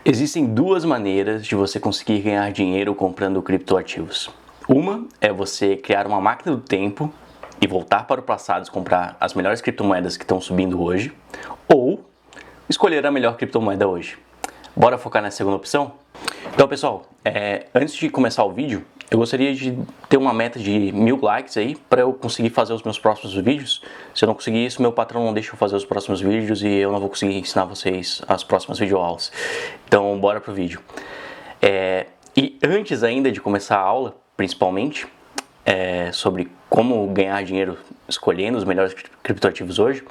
Existem duas maneiras de você conseguir ganhar dinheiro comprando criptoativos. Uma é você criar uma máquina do tempo e voltar para o passado e comprar as melhores criptomoedas que estão subindo hoje, ou escolher a melhor criptomoeda hoje. Bora focar na segunda opção? Então, pessoal, antes de começar o vídeo, eu gostaria de ter uma meta de 1000 likes aí para eu conseguir fazer os meus próximos vídeos. Se eu não conseguir isso, meu patrão não deixa eu fazer os próximos vídeos e eu não vou conseguir ensinar vocês as próximas videoaulas. Então, bora pro vídeo. E antes ainda de começar a aula, principalmente, sobre como ganhar dinheiro escolhendo os melhores criptoativos hoje,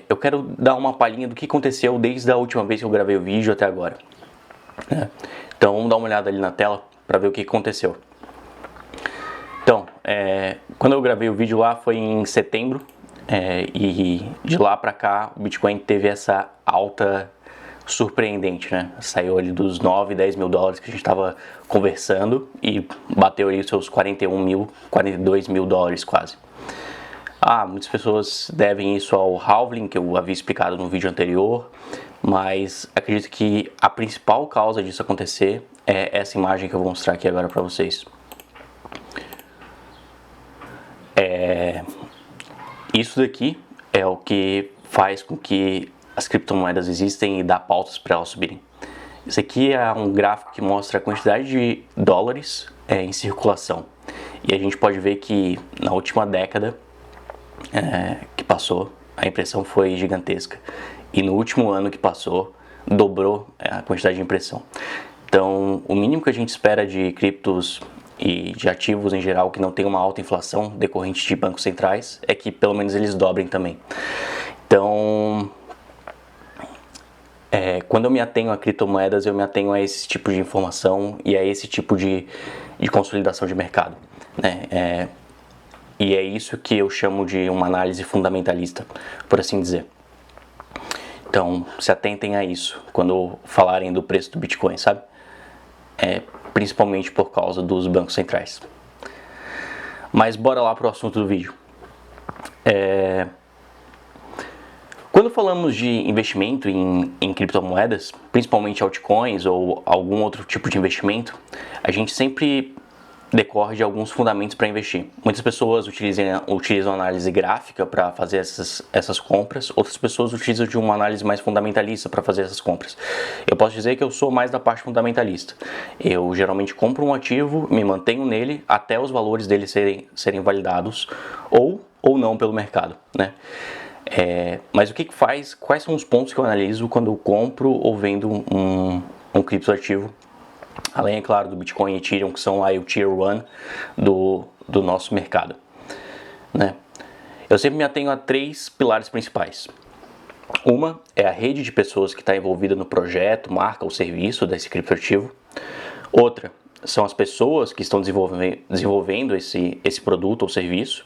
eu quero dar uma palhinha do que aconteceu desde a última vez que eu gravei o vídeo até agora. Então vamos dar uma olhada ali na tela para ver o que aconteceu. Então, quando eu gravei o vídeo lá foi em setembro, e de lá para cá o Bitcoin teve essa alta surpreendente, né? Saiu ali dos 9, 10 mil dólares que a gente estava conversando e bateu ali os seus 41 mil, 42 mil dólares quase. Muitas pessoas devem isso ao halving, que eu havia explicado no vídeo anterior, mas acredito que a principal causa disso acontecer é essa imagem que eu vou mostrar aqui agora para vocês. Isso daqui é o que faz com que as criptomoedas existem e dá pautas para elas subirem. Esse aqui é um gráfico que mostra a quantidade de dólares em circulação. E a gente pode ver que na última década que passou, a impressão foi gigantesca. E no último ano que passou, dobrou a quantidade de impressão. Então, o mínimo que a gente espera de criptos e de ativos em geral que não tem uma alta inflação decorrente de bancos centrais é que pelo menos eles dobrem também. Então, quando eu me atenho a criptomoedas, eu me atenho a esse tipo de informação e a esse tipo de consolidação de mercado, né? E é isso que eu chamo de uma análise fundamentalista, por assim dizer. Então, se atentem a isso quando falarem do preço do Bitcoin, sabe? Principalmente por causa dos bancos centrais. Mas bora lá pro assunto do vídeo. Quando falamos de investimento em criptomoedas, principalmente altcoins ou algum outro tipo de investimento, a gente sempre decorre de alguns fundamentos para investir. Muitas pessoas utilizam análise gráfica para fazer essas compras, outras pessoas utilizam de uma análise mais fundamentalista para fazer essas compras. Eu posso dizer que eu sou mais da parte fundamentalista. Eu geralmente compro um ativo, me mantenho nele até os valores dele serem validados ou não pelo mercado, né? Mas o que faz? Quais são os pontos que eu analiso quando eu compro ou vendo um criptoativo? Além, é claro, do Bitcoin e Ethereum, que são aí o Tier 1 do nosso mercado, né? Eu sempre me atenho a três pilares principais. Uma é a rede de pessoas que está envolvida no projeto, marca ou serviço desse criptoativo. Outra são as pessoas que estão desenvolvendo esse produto ou serviço.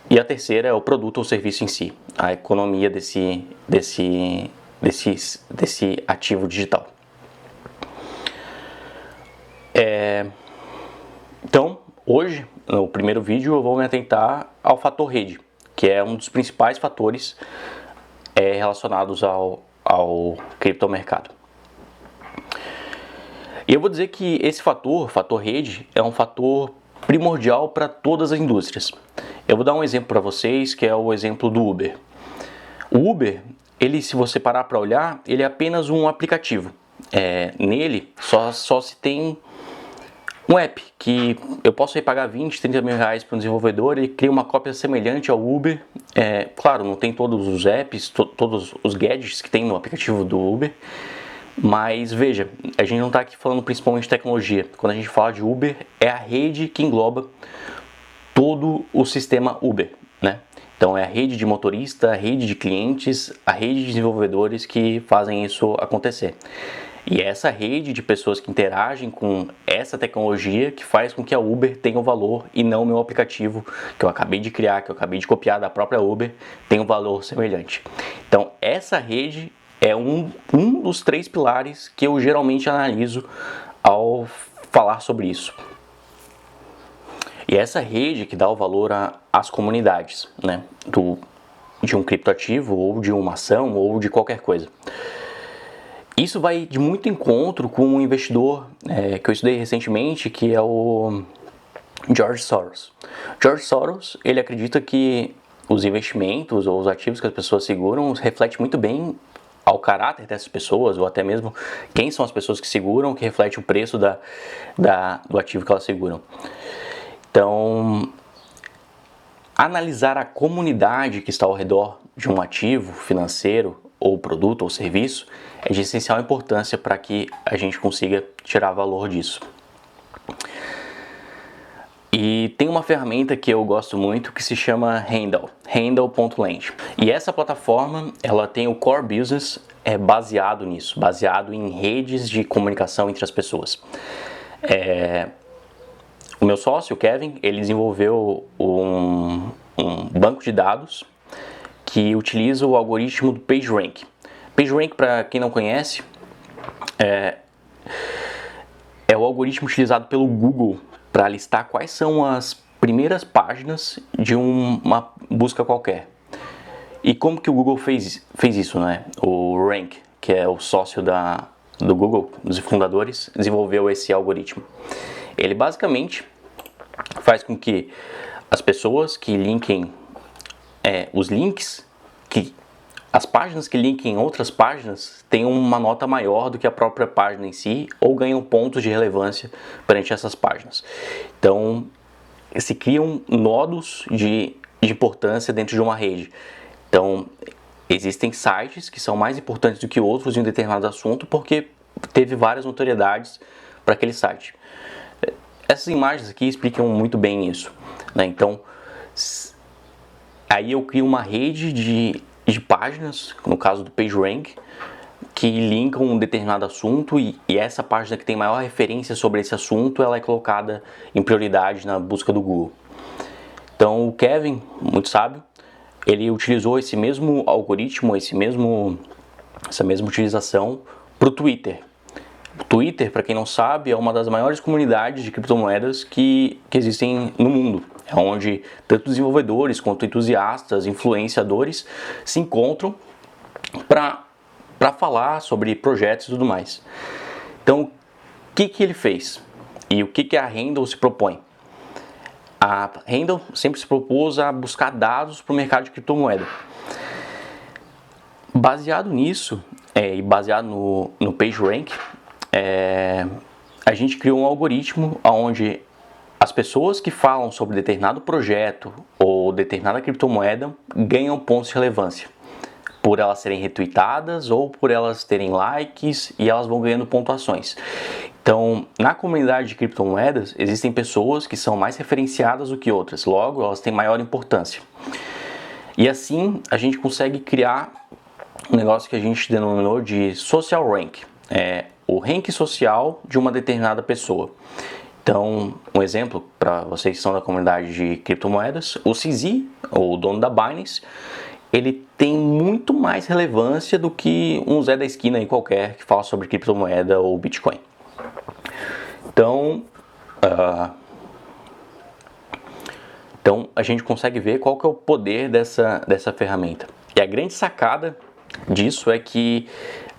E a terceira é o produto ou serviço em si, a economia desse ativo digital. Então, hoje, no primeiro vídeo, eu vou me atentar ao fator rede, que é um dos principais fatores relacionados ao criptomercado. E eu vou dizer que esse fator rede, é um fator primordial para todas as indústrias. Eu vou dar um exemplo para vocês, que é o exemplo do Uber. O Uber, ele, se você parar para olhar, ele é apenas um aplicativo. Nele só se tem um app que eu posso pagar 20, 30 mil reais para um desenvolvedor e cria uma cópia semelhante ao Uber. Claro, não tem todos os apps, todos os gadgets que tem no aplicativo do Uber, mas veja, a gente não está aqui falando principalmente de tecnologia. Quando a gente fala de Uber, é a rede que engloba todo o sistema Uber, né? Então é a rede de motorista, a rede de clientes, a rede de desenvolvedores que fazem isso acontecer. E é essa rede de pessoas que interagem com essa tecnologia que faz com que a Uber tenha um valor e não o meu aplicativo que eu acabei de criar, que eu acabei de copiar da própria Uber, tem um valor semelhante. Então essa rede é um dos três pilares que eu geralmente analiso ao falar sobre isso. E essa rede que dá o valor às comunidades, né, de um criptoativo ou de uma ação ou de qualquer coisa. Isso vai de muito encontro com um investidor que eu estudei recentemente, que é o George Soros. George Soros, ele acredita que os investimentos ou os ativos que as pessoas seguram refletem muito bem ao caráter dessas pessoas, ou até mesmo quem são as pessoas que seguram, que reflete o preço do ativo que elas seguram. Então, analisar a comunidade que está ao redor de um ativo financeiro, ou produto, ou serviço, é de essencial importância para que a gente consiga tirar valor disso. E tem uma ferramenta que eu gosto muito que se chama Handle, handle.land. E essa plataforma, ela tem o core business baseado nisso, baseado em redes de comunicação entre as pessoas. O meu sócio, o Kevin, ele desenvolveu um banco de dados que utiliza o algoritmo do PageRank. PageRank, para quem não conhece, é o algoritmo utilizado pelo Google para listar quais são as primeiras páginas de uma busca qualquer. E como que o Google fez isso, né? O Rank, que é o sócio do Google, dos fundadores, desenvolveu esse algoritmo. Ele basicamente faz com que as pessoas que linkem os links, as páginas que linkem outras páginas tenham uma nota maior do que a própria página em si, ou ganham pontos de relevância perante essas páginas. Então, se criam nodos de importância dentro de uma rede. Então, existem sites que são mais importantes do que outros em um determinado assunto porque teve várias notoriedades para aquele site. Essas imagens aqui explicam muito bem isso, né? Então, aí eu crio uma rede de páginas, no caso do PageRank, que linkam um determinado assunto e essa página que tem maior referência sobre esse assunto, ela é colocada em prioridade na busca do Google. Então, o Kevin, muito sábio, ele utilizou esse mesmo algoritmo, essa mesma utilização para o Twitter. O Twitter, para quem não sabe, é uma das maiores comunidades de criptomoedas que existem no mundo. É onde tanto desenvolvedores quanto entusiastas, influenciadores se encontram para falar sobre projetos e tudo mais. Então, o que ele fez? E o que a Handle se propõe? A Handle sempre se propôs a buscar dados para o mercado de criptomoeda. Baseado nisso, e baseado no PageRank, a gente criou um algoritmo onde as pessoas que falam sobre determinado projeto ou determinada criptomoeda ganham pontos de relevância por elas serem retweetadas ou por elas terem likes, e elas vão ganhando pontuações. Então, na comunidade de criptomoedas, existem pessoas que são mais referenciadas do que outras, logo elas têm maior importância. E assim a gente consegue criar um negócio que a gente denominou de social rank, o rank social de uma determinada pessoa. Então, um exemplo para vocês que são da comunidade de criptomoedas, o CZ, o dono da Binance, ele tem muito mais relevância do que um Zé da esquina aí qualquer que fala sobre criptomoeda ou Bitcoin. Então, a gente consegue ver qual que é o poder dessa ferramenta. E a grande sacada disso é que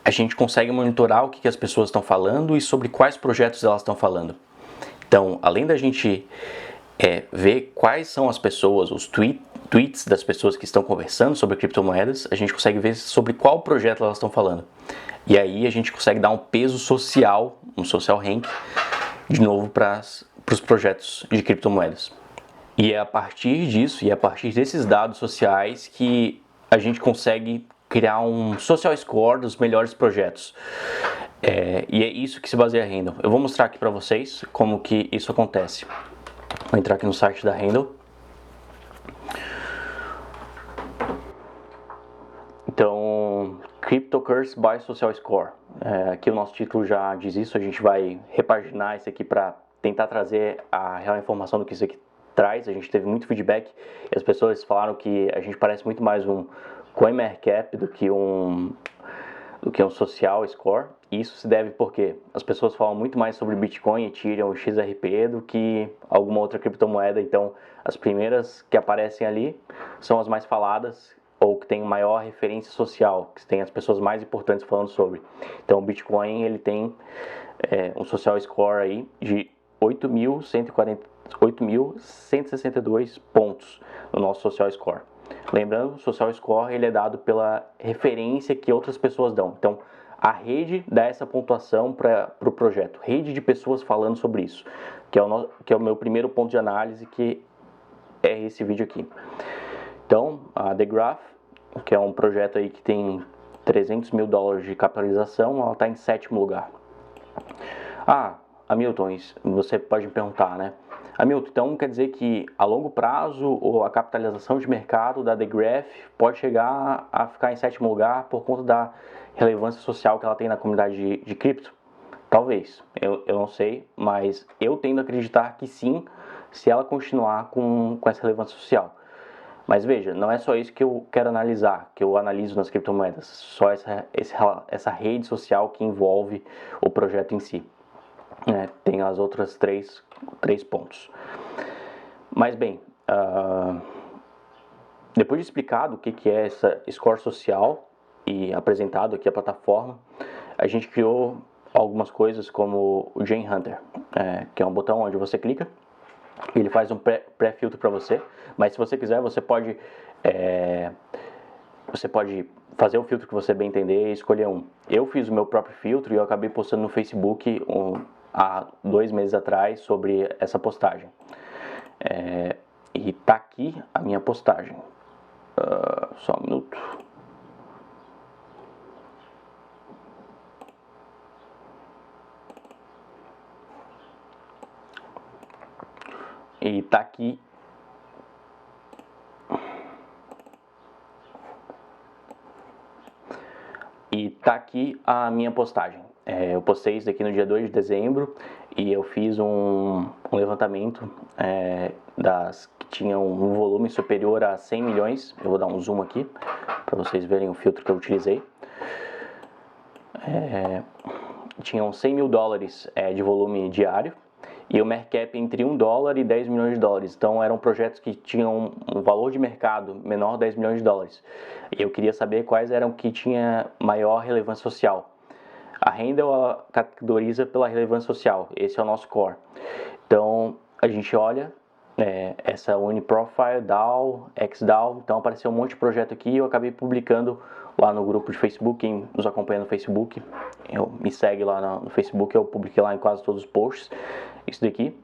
a gente consegue monitorar o que as pessoas estão falando e sobre quais projetos elas estão falando. Então, além da gente ver quais são as pessoas, os tweets das pessoas que estão conversando sobre criptomoedas, a gente consegue ver sobre qual projeto elas estão falando. E aí a gente consegue dar um peso social, um social rank, de novo para os projetos de criptomoedas. E é a partir disso, e é a partir desses dados sociais que a gente consegue criar um social score dos melhores projetos. E é isso que se baseia a Handle. Eu vou mostrar aqui para vocês como que isso acontece. Vou entrar aqui no site da Handle. Então, Cryptocurrency by Social Score. Aqui o nosso título já diz isso, a gente vai repaginar isso aqui para tentar trazer a real informação do que isso aqui traz. A gente teve muito feedback e as pessoas falaram que a gente parece muito mais um CoinMarketCap do que um social score. E isso se deve porque as pessoas falam muito mais sobre Bitcoin, Ethereum e XRP do que alguma outra criptomoeda. Então, as primeiras que aparecem ali são as mais faladas, ou que tem maior referência social, que tem as pessoas mais importantes falando sobre. Então o Bitcoin ele tem um social score aí de 8.162 pontos no nosso social score. Lembrando, o social score ele é dado pela referência que outras pessoas dão. Então a rede dá essa pontuação para o projeto, rede de pessoas falando sobre isso, que é o meu primeiro ponto de análise, que é esse vídeo aqui. Então, a The Graph, que é um projeto aí que tem 300 mil dólares de capitalização, ela está em 7º lugar. Hamilton, você pode me perguntar, né? Hamilton, então quer dizer que a longo prazo ou a capitalização de mercado da The Graph pode chegar a ficar em 7º lugar por conta da relevância social que ela tem na comunidade de cripto? Talvez, eu não sei, mas eu tendo a acreditar que sim, se ela continuar com essa relevância social. Mas veja, não é só isso que eu quero analisar, que eu analiso nas criptomoedas, só essa rede social que envolve o projeto em si. Tem as outras três pontos. Mas bem, depois de explicado o que é essa score social e apresentado aqui a plataforma, a gente criou algumas coisas como o Gene Hunter, que é um botão onde você clica, ele faz um pré-filtro para você, mas se você quiser você pode fazer o filtro que você bem entender e escolher um. Eu fiz o meu próprio filtro e eu acabei postando no Facebook há 2 meses atrás sobre essa postagem. E tá aqui a minha postagem. Só um minuto. E tá aqui. E tá aqui a minha postagem. Eu postei isso daqui no dia 2 de dezembro e eu fiz um levantamento das que tinham um volume superior a 100 milhões. Eu vou dar um zoom aqui para vocês verem o filtro que eu utilizei. Tinham 100 mil dólares de volume diário e o market cap entre 1 dólar e 10 milhões de dólares. Então eram projetos que tinham um valor de mercado menor de 10 milhões de dólares. E eu queria saber quais eram que tinha maior relevância social. A Handle categoriza pela relevância social, esse é o nosso core. Então a gente olha essa Uniprofile, DAO, XDAO, então apareceu um monte de projeto aqui e eu acabei publicando lá no grupo de Facebook. Quem nos acompanha no Facebook, me segue lá no Facebook, eu publiquei lá em quase todos os posts isso daqui.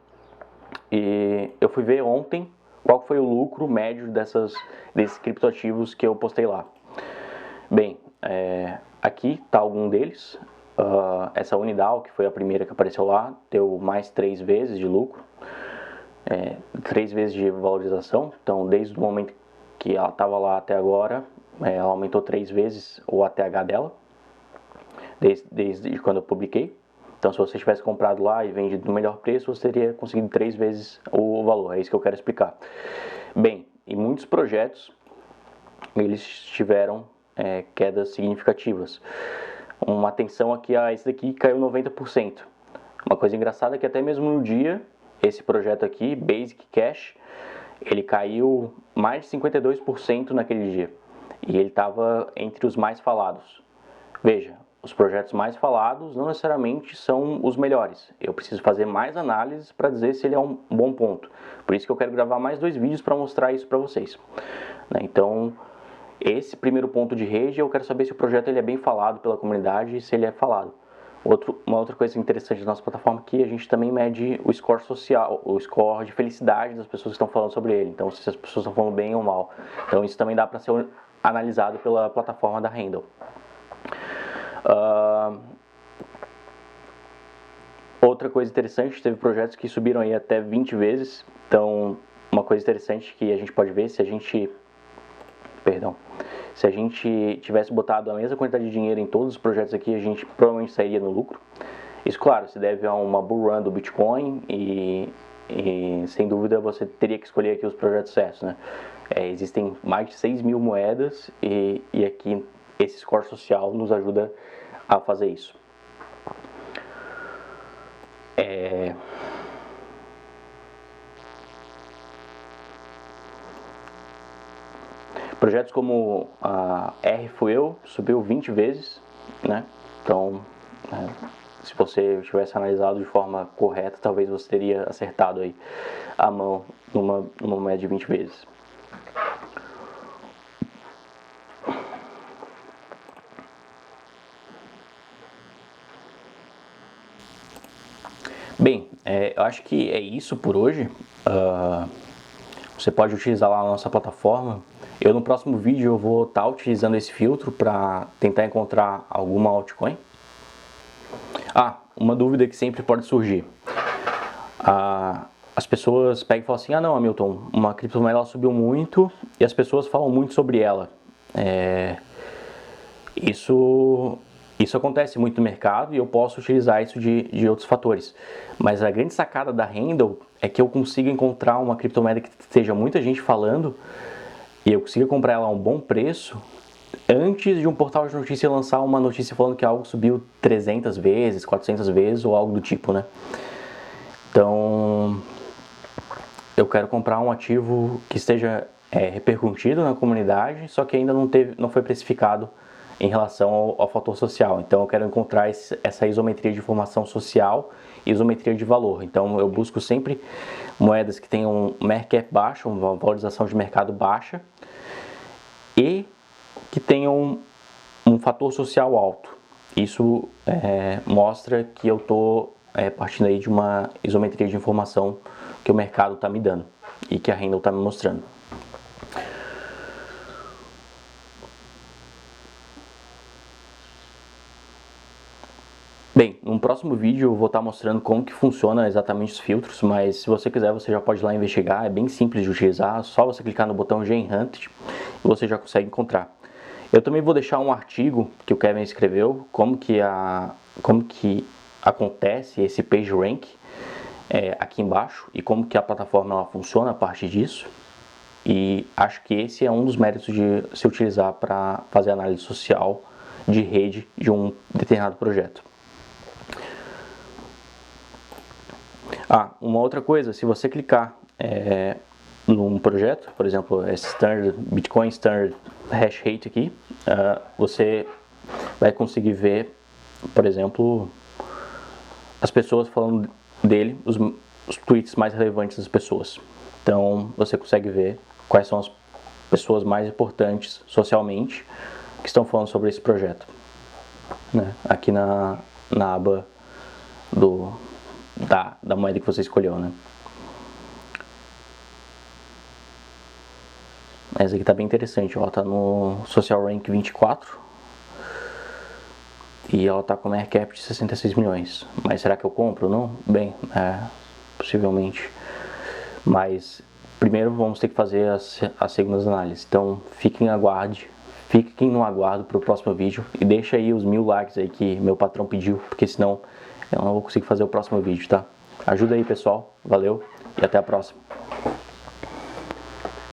E eu fui ver ontem qual foi o lucro médio desses criptoativos que eu postei lá. Bem, aqui está algum deles. Essa Unidao, que foi a primeira que apareceu lá, deu mais 3 vezes de lucro, 3 vezes de valorização. Então, desde o momento que ela estava lá até agora, ela aumentou 3 vezes o ATH dela, desde quando eu publiquei. Então, se você tivesse comprado lá e vendido no melhor preço, você teria conseguido 3 vezes o valor. É isso que eu quero explicar. Bem, em muitos projetos, eles tiveram quedas significativas. Uma atenção aqui a esse daqui caiu 90%. Uma coisa engraçada é que até mesmo no dia, esse projeto aqui, Basic Cash, ele caiu mais de 52% naquele dia. E ele estava entre os mais falados. Veja, os projetos mais falados não necessariamente são os melhores. Eu preciso fazer mais análises para dizer se ele é um bom ponto. Por isso que eu quero gravar mais 2 vídeos para mostrar isso para vocês. Então, esse primeiro ponto de rede, eu quero saber se o projeto ele é bem falado pela comunidade e se ele é falado. Uma outra coisa interessante da nossa plataforma é que a gente também mede o score social, o score de felicidade das pessoas que estão falando sobre ele. Então, se as pessoas estão falando bem ou mal. Então, isso também dá para ser analisado pela plataforma da Handle. Outra coisa interessante, teve projetos que subiram aí até 20 vezes. Então, uma coisa interessante que a gente pode ver, se a gente tivesse botado a mesma quantidade de dinheiro em todos os projetos aqui, a gente provavelmente sairia no lucro. Isso, claro, se deve a uma bull run do Bitcoin e sem dúvida você teria que escolher aqui os projetos certos, né? Existem mais de 6 mil moedas e aqui esse score social nos ajuda a fazer isso. Projetos como a RFuel subiu 20 vezes, né? Então, se você tivesse analisado de forma correta, talvez você teria acertado aí a mão numa média de 20 vezes. Bem, eu acho que é isso por hoje. Você pode utilizar lá a nossa plataforma. Eu no próximo vídeo eu vou estar utilizando esse filtro para tentar encontrar alguma altcoin. Uma dúvida que sempre pode surgir. As pessoas pegam e falam assim, não, Hamilton, uma criptomoeda subiu muito e as pessoas falam muito sobre ela. Isso acontece muito no mercado e eu posso utilizar isso de outros fatores. Mas a grande sacada da Handle é que eu consigo encontrar uma criptomoeda que esteja muita gente falando e eu consigo comprar ela a um bom preço antes de um portal de notícia lançar uma notícia falando que algo subiu 300 vezes, 400 vezes ou algo do tipo, né? Então, eu quero comprar um ativo que esteja repercutido na comunidade, só que ainda não foi precificado em relação ao fator social. Então eu quero encontrar essa isometria de informação social e isometria de valor. Então eu busco sempre moedas que tenham um market cap baixo, uma valorização de mercado baixa e que tenham um fator social alto. Isso mostra que eu estou partindo aí de uma isometria de informação que o mercado está me dando e que a Handle está me mostrando. Bem, no próximo vídeo eu vou estar mostrando como que funciona exatamente os filtros, mas se você quiser você já pode ir lá investigar, é bem simples de utilizar, só você clicar no botão GenHunt e você já consegue encontrar. Eu também vou deixar um artigo que o Kevin escreveu, como que acontece esse PageRank aqui embaixo e como que a plataforma ela funciona a partir disso. E acho que esse é um dos méritos de se utilizar para fazer análise social de rede de um determinado projeto. Uma outra coisa, se você clicar num projeto, por exemplo, esse Bitcoin Standard Hash Rate aqui, você vai conseguir ver, por exemplo, as pessoas falando dele, os tweets mais relevantes das pessoas. Então você consegue ver quais são as pessoas mais importantes socialmente que estão falando sobre esse projeto, né? Aqui na aba da moeda que você escolheu, né? Essa aqui tá bem interessante, ó, tá no Social Rank 24 e ela tá com market cap de 66 milhões. Mas será que eu compro ou não? Bem, possivelmente. Mas primeiro vamos ter que fazer as segundas análises. Então fiquem no aguardo para o próximo vídeo e deixa aí os 1000 likes aí que meu patrão pediu, porque senão eu não vou conseguir fazer o próximo vídeo, tá? Ajuda aí, pessoal. Valeu e até a próxima.